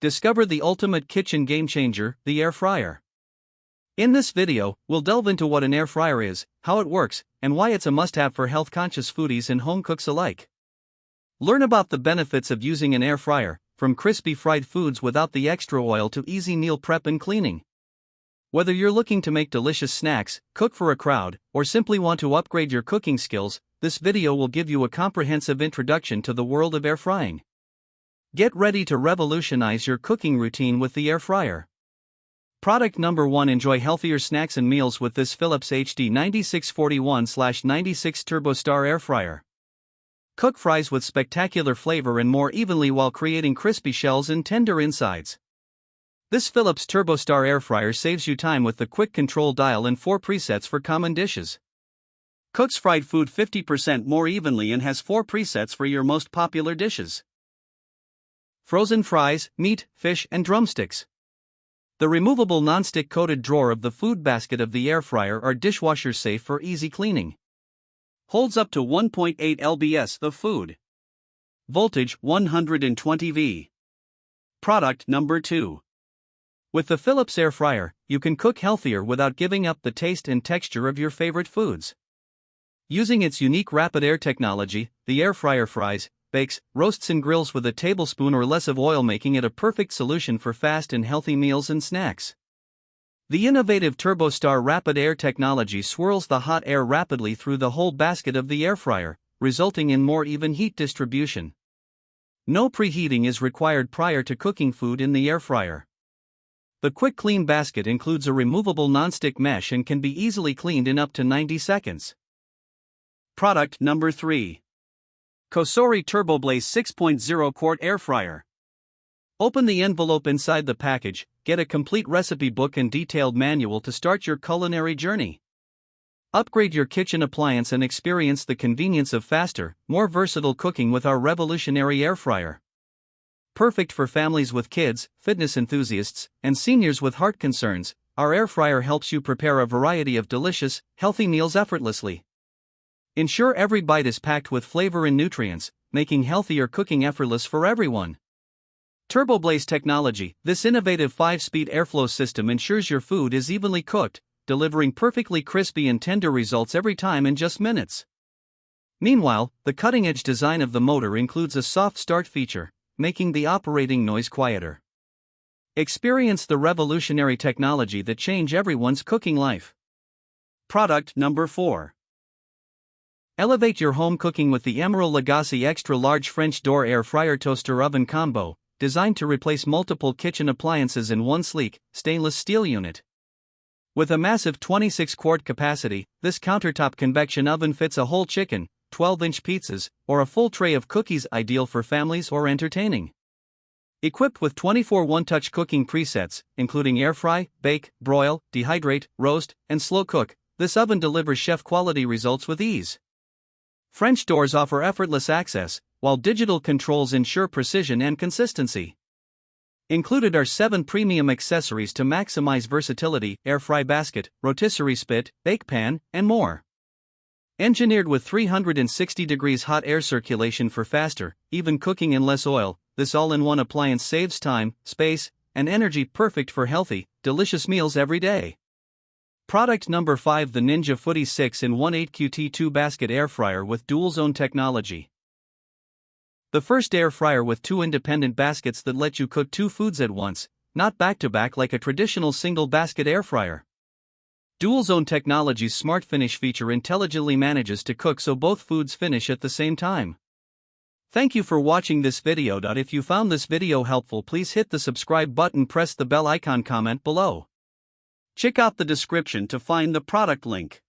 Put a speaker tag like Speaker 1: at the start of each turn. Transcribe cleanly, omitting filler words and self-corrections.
Speaker 1: Discover the ultimate kitchen game changer, the air fryer. In this video, we'll delve into what an air fryer is, how it works, and why it's a must-have for health-conscious foodies and home cooks alike. Learn about the benefits of using an air fryer, from crispy fried foods without the extra oil to easy meal prep and cleaning. Whether you're looking to make delicious snacks, cook for a crowd, or simply want to upgrade your cooking skills, this video will give you a comprehensive introduction to the world of air frying. Get ready to revolutionize your cooking routine with the air fryer. Product number 1. Enjoy healthier snacks and meals with this Philips HD 9641/96 TurboStar Air Fryer. Cook fries with spectacular flavor and more evenly while creating crispy shells and tender insides. This Philips TurboStar Air Fryer saves you time with the quick control dial and 4 presets for common dishes. Cooks fried food 50% more evenly and has 4 presets for your most popular dishes. Frozen fries, meat, fish, and drumsticks. The removable non-stick coated drawer of the food basket of the air fryer are dishwasher safe for easy cleaning. Holds up to 1.8 lbs of food. Voltage 120 V. Product number 2. With the Philips air fryer, you can cook healthier without giving up the taste and texture of your favorite foods. Using its unique rapid air technology, the air fryer fries, bakes, roasts and grills with a tablespoon or less of oil, making it a perfect solution for fast and healthy meals and snacks. The innovative TurboStar rapid air technology swirls the hot air rapidly through the whole basket of the air fryer, resulting in more even heat distribution. No preheating is required prior to cooking food in the air fryer. The quick clean basket includes a removable nonstick mesh and can be easily cleaned in up to 90 seconds. Product number 3. COSORI TurboBlaze 6.0 Quart Air Fryer. Open the envelope inside the package, get a complete recipe book and detailed manual to start your culinary journey. Upgrade your kitchen appliance and experience the convenience of faster, more versatile cooking with our revolutionary air fryer. Perfect for families with kids, fitness enthusiasts, and seniors with heart concerns, our air fryer helps you prepare a variety of delicious, healthy meals effortlessly. Ensure every bite is packed with flavor and nutrients, making healthier cooking effortless for everyone. TurboBlaze technology. This innovative 5-speed airflow system ensures your food is evenly cooked, delivering perfectly crispy and tender results every time in just minutes. Meanwhile, the cutting-edge design of the motor includes a soft start feature, making the operating noise quieter. Experience the revolutionary technology that changes everyone's cooking life. Product number 4. Elevate your home cooking with the Name-Emeril Lagasse Extra Large French Door Air Fryer Toaster Oven Combo, designed to replace multiple kitchen appliances in one sleek, stainless steel unit. With a massive 26-quart capacity, this countertop convection oven fits a whole chicken, 12-inch pizzas, or a full tray of cookies, ideal for families or entertaining. Equipped with 24 one-touch cooking presets, including air fry, bake, broil, dehydrate, roast, and slow cook, this oven delivers chef-quality results with ease. French doors offer effortless access, while digital controls ensure precision and consistency. Included are 7 premium accessories to maximize versatility: air fry basket, rotisserie spit, bake pan, and more. Engineered with 360 degrees hot air circulation for faster, even cooking and less oil, this all-in-one appliance saves time, space, and energy, perfect for healthy, delicious meals every day. Product number 5. The Ninja Foodi 6-in-1 8QT2 Basket Air Fryer with DualZone technology. The first air fryer with 2 independent baskets that let you cook 2 foods at once, not back-to-back like a traditional single-basket air fryer. DualZone technology's Smart Finish feature intelligently manages to cook so both foods finish at the same time. Thank you for watching this video. If you found this video helpful, please hit the subscribe button, press the bell icon, comment below. Check out the description to find the product link.